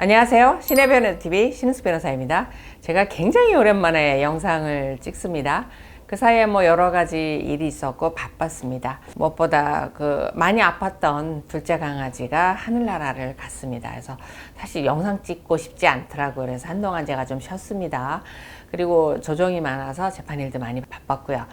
안녕하세요. 신의 변호TV 신은숙 변호사입니다. 제가 굉장히 오랜만에 영상을 찍습니다. 그 사이에 여러 가지 일이 있었고 바빴습니다. 무엇보다 많이 아팠던 둘째 강아지가 하늘나라를 갔습니다. 그래서 사실 영상 찍고 싶지 않더라고요. 그래서 한동안 제가 좀 쉬었습니다. 그리고 조정이 많아서 재판일도 많이 바빴고요.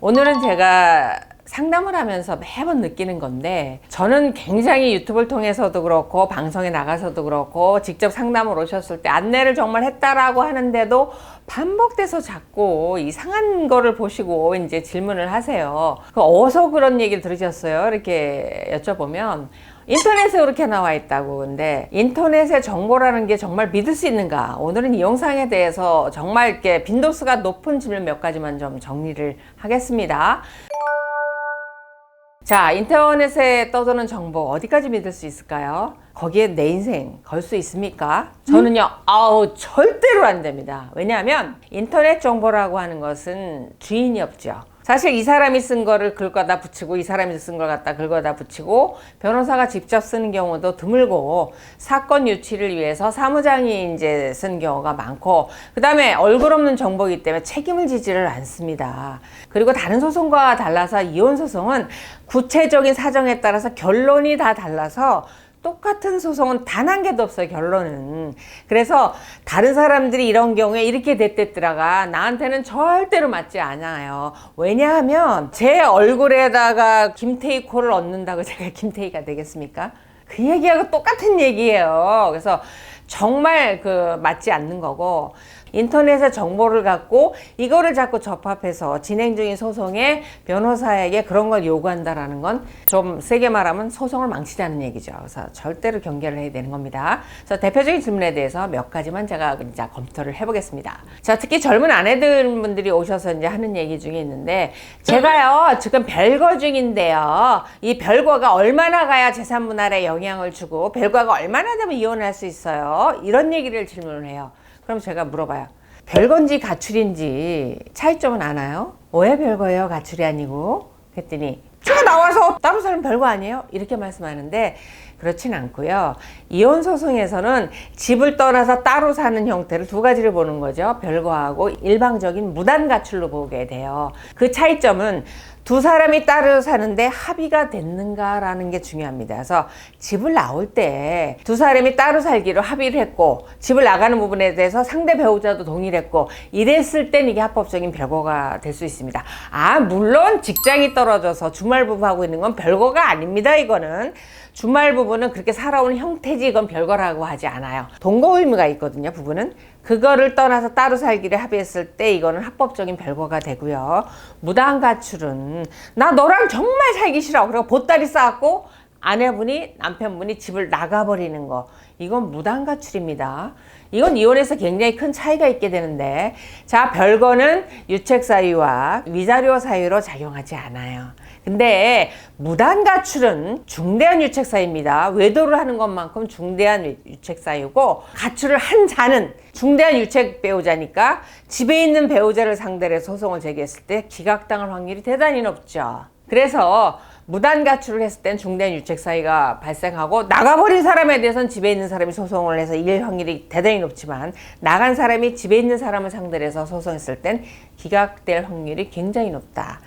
오늘은 제가 상담을 하면서 매번 느끼는 건데, 저는 굉장히 유튜브를 통해서도 그렇고 방송에 나가서도 그렇고 직접 상담을 오셨을 때 안내를 정말 했다라고 하는데도 반복돼서 자꾸 이상한 거를 보시고 이제 질문을 하세요. 어디서 그런 얘기를 들으셨어요? 이렇게 여쭤보면 인터넷에 그렇게 나와 있다고. 근데 인터넷의 정보라는 게 정말 믿을 수 있는가? 오늘은 이 영상에 대해서 정말 이렇게 빈도수가 높은 질문 몇 가지만 좀 정리를 하겠습니다. 자, 인터넷에 떠도는 정보 어디까지 믿을 수 있을까요? 거기에 내 인생 걸 수 있습니까? 저는요, 절대로 안 됩니다. 왜냐하면 인터넷 정보라고 하는 것은 주인이 없죠. 사실 이 사람이 쓴 거를 긁어다 붙이고, 이 사람이 쓴 걸 갖다 긁어다 붙이고, 변호사가 직접 쓰는 경우도 드물고, 사건 유치를 위해서 사무장이 이제 쓴 경우가 많고, 그 다음에 얼굴 없는 정보이기 때문에 책임을 지지를 않습니다. 그리고 다른 소송과 달라서 이혼 소송은 구체적인 사정에 따라서 결론이 다 달라서 똑같은 소송은 단 한 개도 없어요, 결론은. 그래서 다른 사람들이 이런 경우에 이렇게 됐댔더라가 나한테는 절대로 맞지 않아요. 왜냐하면 제 얼굴에다가 김태희 코를 얹는다고 제가 김태희가 되겠습니까? 그 얘기하고 똑같은 얘기예요. 그래서 정말 맞지 않는 거고, 인터넷의 정보를 갖고 이거를 자꾸 접합해서 진행 중인 소송에 변호사에게 그런 걸 요구한다라는 건 좀 세게 말하면 소송을 망치자는 얘기죠. 그래서 절대로 경계를 해야 되는 겁니다. 그래서 대표적인 질문에 대해서 몇 가지만 제가 이제 검토를 해보겠습니다. 자, 특히 젊은 아내들 분들이 오셔서 이제 하는 얘기 중에 있는데, 제가요 지금 별거 중인데요, 이 별거가 얼마나 가야 재산 분할에 영향을 주고 별거가 얼마나 되면 이혼을 할 수 있어요? 이런 얘기를 질문을 해요. 그럼 제가 물어봐요. 별건지 가출인지 차이점은 아나요? 왜 별거예요? 가출이 아니고? 그랬더니 제가 나와서 따로 살면 별거 아니에요? 이렇게 말씀하는데, 그렇진 않고요. 이혼 소송에서는 집을 떠나서 따로 사는 형태를 두 가지를 보는 거죠. 별거하고 일방적인 무단 가출로 보게 돼요. 그 차이점은 두 사람이 따로 사는데 합의가 됐는가라는 게 중요합니다. 그래서 집을 나올 때 두 사람이 따로 살기로 합의를 했고, 집을 나가는 부분에 대해서 상대 배우자도 동의를 했고, 이랬을 땐 이게 합법적인 별거가 될 수 있습니다. 물론 직장이 떨어져서 주말부부하고 있는 건 별거가 아닙니다. 이거는 주말부부는 그렇게 살아오는 형태지, 이건 별거라고 하지 않아요. 동거 의무가 있거든요, 부부는. 그거를 떠나서 따로 살기를 합의했을 때 이거는 합법적인 별거가 되고요. 무단 가출은 나 너랑 정말 살기 싫어, 그리고 보따리 싸갖고 아내분이, 남편분이 집을 나가버리는 거, 이건 무단 가출입니다. 이건 이혼에서 굉장히 큰 차이가 있게 되는데, 자, 별거는 유책 사유와 위자료 사유로 작용하지 않아요. 근데 무단 가출은 중대한 유책 사유입니다. 외도를 하는 것만큼 중대한 유책 사유고, 가출을 한 자는 중대한 유책 배우자니까 집에 있는 배우자를 상대로 소송을 제기했을 때 기각당할 확률이 대단히 높죠. 그래서 무단 가출을 했을 땐 중대한 유책 사유가 발생하고, 나가버린 사람에 대해서는 집에 있는 사람이 소송을 해서 이길 확률이 대단히 높지만, 나간 사람이 집에 있는 사람을 상대로 해서 소송했을 땐 기각될 확률이 굉장히 높다.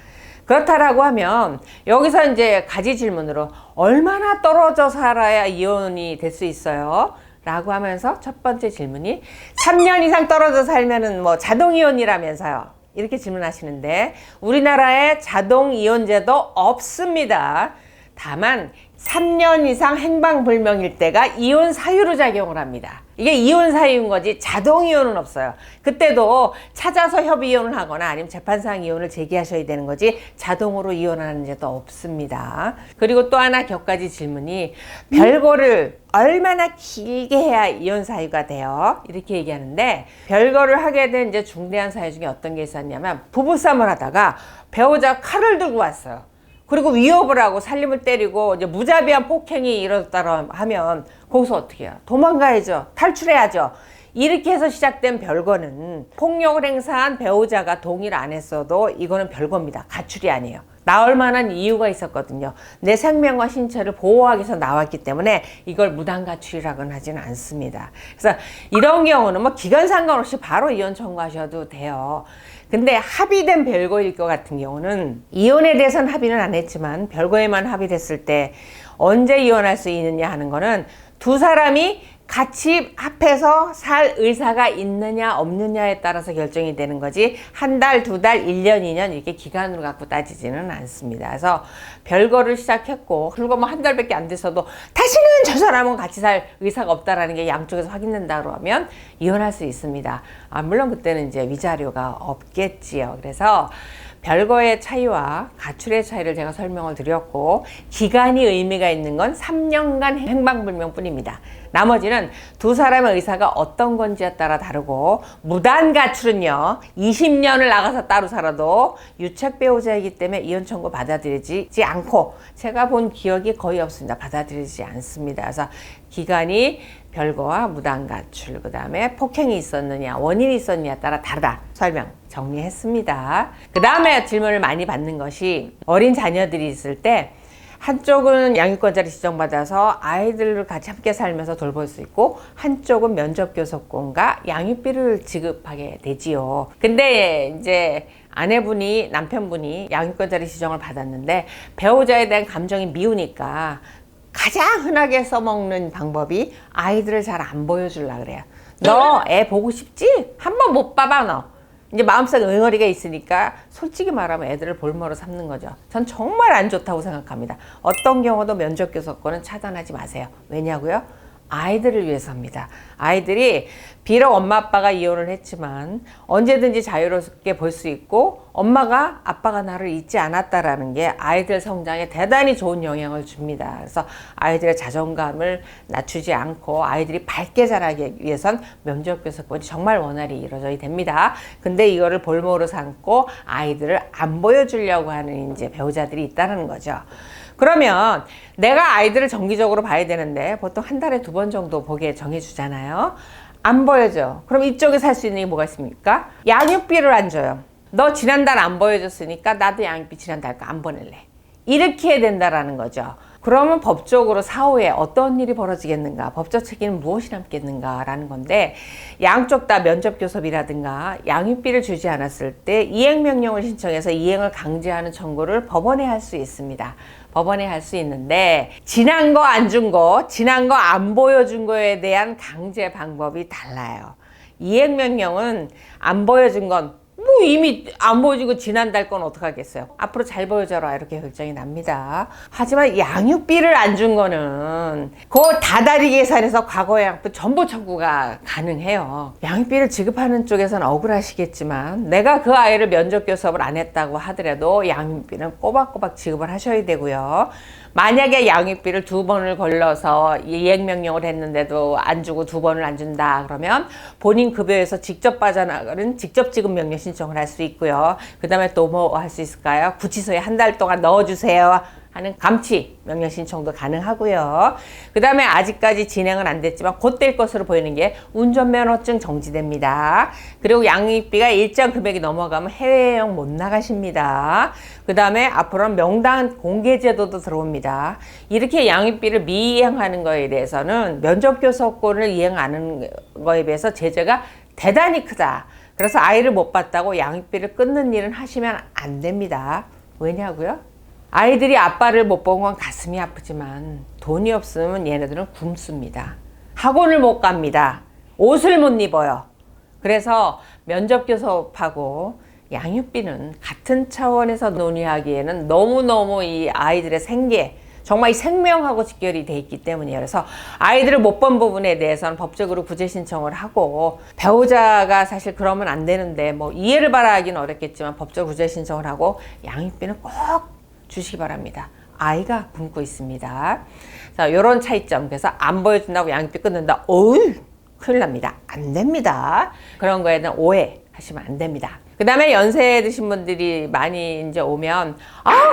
그렇다라고 하면 여기서 이제 가지 질문으로 얼마나 떨어져 살아야 이혼이 될 수 있어요? 라고 하면서 첫 번째 질문이 3년 이상 떨어져 살면은 자동 이혼이라면서요, 이렇게 질문하시는데, 우리나라에 자동 이혼제도 없습니다. 다만 3년 이상 행방불명일 때가 이혼 사유로 작용을 합니다. 이게 이혼 사유인 거지 자동 이혼은 없어요. 그때도 찾아서 협의 이혼을 하거나 아니면 재판상 이혼을 제기하셔야 되는 거지 자동으로 이혼하는 제도 없습니다. 그리고 또 하나 격가지 질문이, 별거를 얼마나 길게 해야 이혼 사유가 돼요? 이렇게 얘기하는데, 별거를 하게 된 이제 중대한 사유 중에 어떤 게 있었냐면, 부부싸움을 하다가 배우자가 칼을 들고 왔어요. 그리고 위협을 하고 살림을 때리고 이제 무자비한 폭행이 일어났다고 하면 거기서 어떻게 해요? 도망가야죠. 탈출해야죠. 이렇게 해서 시작된 별거는 폭력을 행사한 배우자가 동의를 안 했어도 이거는 별거입니다. 가출이 아니에요. 나올 만한 이유가 있었거든요. 내 생명과 신체를 보호하기 위해서 나왔기 때문에 이걸 무단가출이라고는 하지는 않습니다. 그래서 이런 경우는 뭐 기간 상관없이 바로 이혼 청구하셔도 돼요. 근데 합의된 별거일 것 같은 경우는 이혼에 대해서는 합의는 안 했지만 별거에만 합의됐을 때 언제 이혼할 수 있느냐 하는 거는 두 사람이 같이 합해서 살 의사가 있느냐 없느냐에 따라서 결정이 되는 거지 한 달, 두 달, 1년, 2년 이렇게 기간으로 갖고 따지지는 않습니다. 그래서 별거를 시작했고 그리고 뭐 한 달밖에 안 돼서도 다시는 저 사람은 같이 살 의사가 없다라는 게 양쪽에서 확인된다 그러면 이혼할 수 있습니다. 물론 그때는 이제 위자료가 없겠지요. 그래서 별거의 차이와 가출의 차이를 제가 설명을 드렸고 기간이 의미가 있는 건 3년간 행방불명 뿐입니다. 나머지는 두 사람의 의사가 어떤 건지에 따라 다르고 무단 가출은요 20년을 나가서 따로 살아도 유책 배우자이기 때문에 이혼 청구 받아들이지 않고 제가 본 기억이 거의 없습니다. 받아들이지 않습니다. 그래서 기간이 별거와 무단 가출, 그 다음에 폭행이 있었느냐 원인이 있었느냐에 따라 다르다 설명 정리했습니다. 그 다음에 질문을 많이 받는 것이 어린 자녀들이 있을 때 한쪽은 양육권자를 지정받아서 아이들을 같이 함께 살면서 돌볼 수 있고 한쪽은 면접교섭권과 양육비를 지급하게 되지요. 근데 이제 아내분이 남편분이 양육권자를 지정을 받았는데 배우자에 대한 감정이 미우니까 가장 흔하게 써먹는 방법이 아이들을 잘 안 보여주려고 그래요. 너 애 보고 싶지? 한번 못 봐봐 너. 이제 마음속에 응어리가 있으니까 솔직히 말하면 애들을 볼모로 삼는 거죠. 전 정말 안 좋다고 생각합니다. 어떤 경우도 면접교섭권은 차단하지 마세요. 왜냐고요? 아이들을 위해서입니다. 아이들이 비록 엄마 아빠가 이혼을 했지만 언제든지 자유롭게 볼 수 있고 엄마가 아빠가 나를 잊지 않았다라는 게 아이들 성장에 대단히 좋은 영향을 줍니다. 그래서 아이들의 자존감을 낮추지 않고 아이들이 밝게 자라기 위해선 면접교섭권이 정말 원활히 이루어져야 됩니다. 근데 이거를 볼모로 삼고 아이들을 안 보여주려고 하는 이제 배우자들이 있다는 거죠. 그러면 내가 아이들을 정기적으로 봐야 되는데 보통 한 달에 2번 정도 보게 정해주잖아요. 안 보여줘. 그럼 이쪽에 살 수 있는 게 뭐가 있습니까? 양육비를 안 줘요. 너 지난달 안 보여줬으니까 나도 양육비 지난달 거 안 보낼래. 이렇게 해야 된다라는 거죠. 그러면 법적으로 사후에 어떤 일이 벌어지겠는가, 법적 책임은 무엇이 남겠는가라는 건데 양쪽 다 면접교섭이라든가 양육비를 주지 않았을 때 이행명령을 신청해서 이행을 강제하는 청구를 법원에 할 수 있습니다. 법원에 할 수 있는데 지난 거 안 준 거, 지난 거 안 보여준 거에 대한 강제 방법이 달라요. 이행명령은 안 보여준 건 뭐 이미 안 보여주고 지난달 건 어떡하겠어요. 앞으로 잘 보여줘라 이렇게 결정이 납니다. 하지만 양육비를 안 준 거는 그 다달이 계산해서 과거의 양육비 전부 청구가 가능해요. 양육비를 지급하는 쪽에서는 억울하시겠지만 내가 그 아이를 면접교섭을 안 했다고 하더라도 양육비는 꼬박꼬박 지급을 하셔야 되고요. 만약에 양육비를 2번을 걸러서 이행명령을 했는데도 안 주고 2번을 안 준다 그러면 본인 급여에서 직접 빠져나가는 직접 지급 명령 신청을 할 수 있고요. 그 다음에 또 뭐 할 수 있을까요? 구치소에 한 달 동안 넣어주세요 하는 감치 명령 신청도 가능하고요. 그 다음에 아직까지 진행은 안 됐지만 곧 될 것으로 보이는 게 운전면허증 정지됩니다. 그리고 양육비가 일정 금액이 넘어가면 해외여행 못 나가십니다. 그 다음에 앞으로는 명당 공개제도도 들어옵니다. 이렇게 양육비를 미이행하는 거에 대해서는 면접교섭권을 이행하는 거에 비해서 제재가 대단히 크다. 그래서 아이를 못 봤다고 양육비를 끊는 일은 하시면 안 됩니다. 왜냐고요? 아이들이 아빠를 못 본 건 가슴이 아프지만 돈이 없으면 얘네들은 굶습니다. 학원을 못 갑니다. 옷을 못 입어요. 그래서 면접교섭하고 양육비는 같은 차원에서 논의하기에는 너무너무 이 아이들의 생계, 정말 이 생명하고 직결이 돼 있기 때문이에요. 그래서 아이들을 못 본 부분에 대해서는 법적으로 구제 신청을 하고 배우자가 사실 그러면 안 되는데 뭐 이해를 바라기는 어렵겠지만 법적 구제 신청을 하고 양육비는 꼭 주시기 바랍니다. 아이가 굶고 있습니다. 자, 이런 차이점. 그래서 안 보여준다고 양육비 끊는다. 어이, 큰일 납니다. 안 됩니다. 그런 거에 대한 오해하시면 안 됩니다. 그 다음에 연세 드신 분들이 많이 이제 오면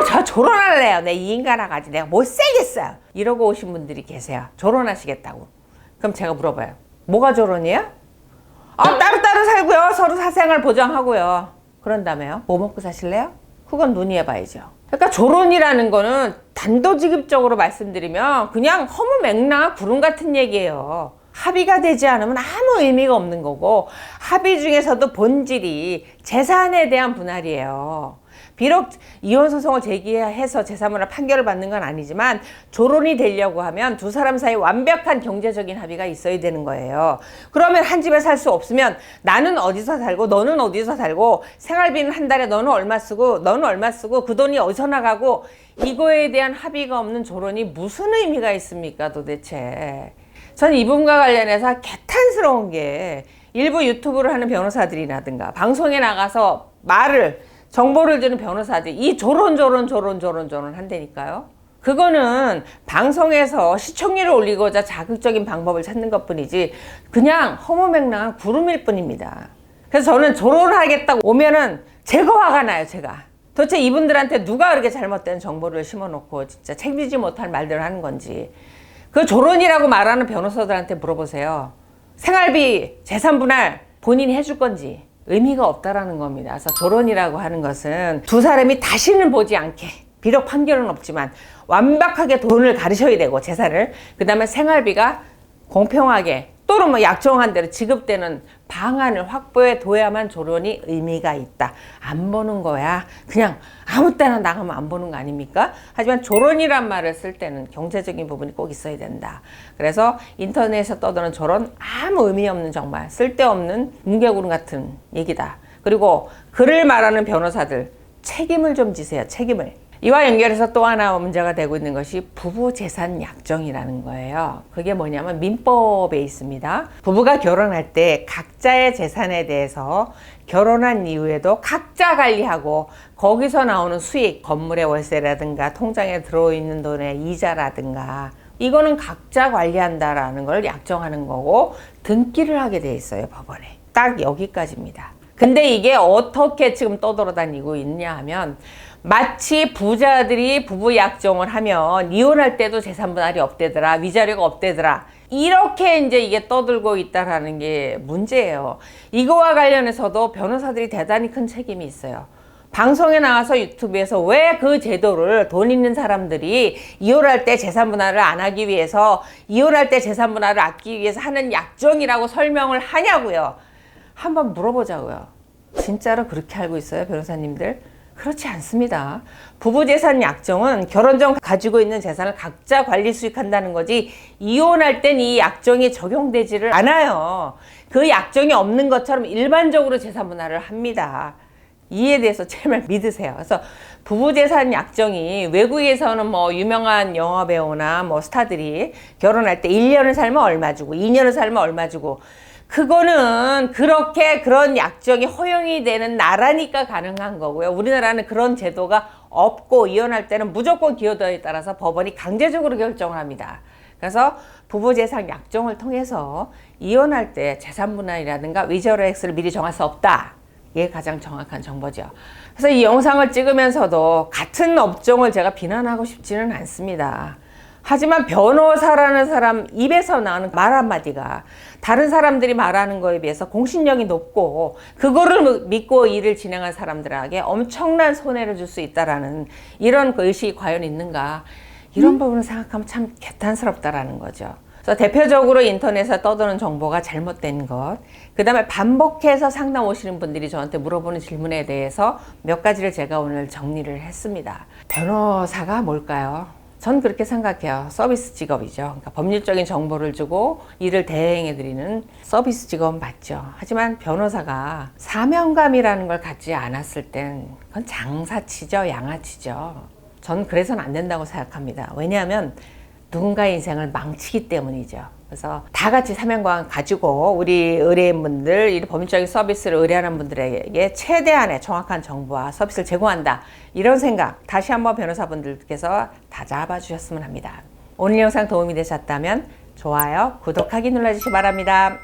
저 결혼할래요. 내 이 인간아 가지 내가 못 살겠어요. 이러고 오신 분들이 계세요. 결혼하시겠다고. 그럼 제가 물어봐요. 뭐가 결혼이에요? 따로따로 살고요. 서로 사생활 보장하고요. 그런 다음에요. 뭐 먹고 사실래요? 그건 논의해봐야죠. 그러니까 조론이라는 거는 단도직입적으로 말씀드리면 그냥 허무맹랑한 구름 같은 얘기예요. 합의가 되지 않으면 아무 의미가 없는 거고, 합의 중에서도 본질이 재산에 대한 분할이에요. 비록 이혼 소송을 제기해서 재산분할 판결을 받는 건 아니지만 조론이 되려고 하면 두 사람 사이 완벽한 경제적인 합의가 있어야 되는 거예요. 그러면 한 집에 살 수 없으면 나는 어디서 살고 너는 어디서 살고, 생활비는 한 달에 너는 얼마 쓰고 너는 얼마 쓰고, 그 돈이 어디서 나가고, 이거에 대한 합의가 없는 조론이 무슨 의미가 있습니까 도대체. 저는 이 부분과 관련해서 개탄스러운 게, 일부 유튜브를 하는 변호사들이라든가 방송에 나가서 정보를 주는 변호사들이 이 조론 한다니까요. 그거는 방송에서 시청률을 올리고자 자극적인 방법을 찾는 것뿐이지 그냥 허무맹랑한 구름일 뿐입니다. 그래서 저는 조론을 하겠다고 오면은 제가 화가 나요. 제가 도대체 이분들한테 누가 그렇게 잘못된 정보를 심어놓고 진짜 책임지지 못할 말들을 하는 건지. 그 조론이라고 말하는 변호사들한테 물어보세요. 생활비, 재산분할 본인이 해줄 건지. 의미가 없다라는 겁니다. 그래서 조론이라고 하는 것은 두 사람이 다시는 보지 않게, 비록 판결은 없지만 완벽하게 돈을 가르셔야 되고 재산을, 그 다음에 생활비가 공평하게 또는 뭐 약정한 대로 지급되는 방안을 확보해 둬야만 조론이 의미가 있다. 안 보는 거야. 그냥 아무 때나 나가면 안 보는 거 아닙니까? 하지만 조론이란 말을 쓸 때는 경제적인 부분이 꼭 있어야 된다. 그래서 인터넷에서 떠도는 조론 아무 의미 없는, 정말 쓸데없는 뭉개구름 같은 얘기다. 그리고 글을 말하는 변호사들 책임을 좀 지세요. 책임을. 이와 연결해서 또 하나 문제가 되고 있는 것이 부부재산 약정이라는 거예요. 그게 뭐냐면 민법에 있습니다. 부부가 결혼할 때 각자의 재산에 대해서 결혼한 이후에도 각자 관리하고, 거기서 나오는 수익, 건물의 월세라든가 통장에 들어있는 돈의 이자라든가, 이거는 각자 관리한다라는 걸 약정하는 거고, 등기를 하게 돼 있어요, 법원에. 딱 여기까지입니다. 근데 이게 어떻게 지금 떠돌아다니고 있냐 하면, 마치 부자들이 부부 약정을 하면 이혼할 때도 재산분할이 없대더라, 위자료가 없대더라, 이렇게 이제 이게 떠들고 있다라는 게 문제예요. 이거와 관련해서도 변호사들이 대단히 큰 책임이 있어요. 방송에 나와서 유튜브에서 왜 그 제도를 돈 있는 사람들이 이혼할 때 재산분할을 안 하기 위해서, 이혼할 때 재산분할을 아끼기 위해서 하는 약정이라고 설명을 하냐고요. 한번 물어보자고요. 진짜로 그렇게 알고 있어요, 변호사님들? 그렇지 않습니다. 부부재산 약정은 결혼 전 가지고 있는 재산을 각자 관리 수익한다는 거지, 이혼할 땐 이 약정이 적용되지를 않아요. 그 약정이 없는 것처럼 일반적으로 재산분할을 합니다. 이에 대해서 제발 믿으세요. 그래서 부부재산 약정이, 외국에서는 뭐 유명한 영화배우나 뭐 스타들이 결혼할 때 1년을 살면 얼마 주고 2년을 살면 얼마 주고, 그거는 그렇게 그런 약정이 허용이 되는 나라니까 가능한 거고요. 우리나라는 그런 제도가 없고, 이혼할 때는 무조건 기여도에 따라서 법원이 강제적으로 결정을 합니다. 그래서 부부재산 약정을 통해서 이혼할 때 재산분할이라든가 위자료 액수를 미리 정할 수 없다. 이게 가장 정확한 정보죠. 그래서 이 영상을 찍으면서도 같은 업종을 제가 비난하고 싶지는 않습니다. 하지만 변호사라는 사람 입에서 나오는 말 한마디가 다른 사람들이 말하는 거에 비해서 공신력이 높고, 그거를 믿고 일을 진행한 사람들에게 엄청난 손해를 줄 수 있다라는 이런 의식이 과연 있는가, 이런 부분을 생각하면 참 개탄스럽다라는 거죠. 그래서 대표적으로 인터넷에 떠도는 정보가 잘못된 것, 그 다음에 반복해서 상담 오시는 분들이 저한테 물어보는 질문에 대해서 몇 가지를 제가 오늘 정리를 했습니다. 변호사가 뭘까요? 전 그렇게 생각해요. 서비스 직업이죠. 그러니까 법률적인 정보를 주고 일을 대행해드리는 서비스 직업은 맞죠. 하지만 변호사가 사명감이라는 걸 갖지 않았을 땐 그건 장사치죠, 양아치죠. 전 그래서는 안 된다고 생각합니다. 왜냐하면 누군가의 인생을 망치기 때문이죠. 그래서 다 같이 사명감 가지고 우리 의뢰인분들, 이 법률적인 서비스를 의뢰하는 분들에게 최대한의 정확한 정보와 서비스를 제공한다, 이런 생각 다시 한번 변호사분들께서 다 잡아주셨으면 합니다. 오늘 영상 도움이 되셨다면 좋아요, 구독하기 눌러주시기 바랍니다.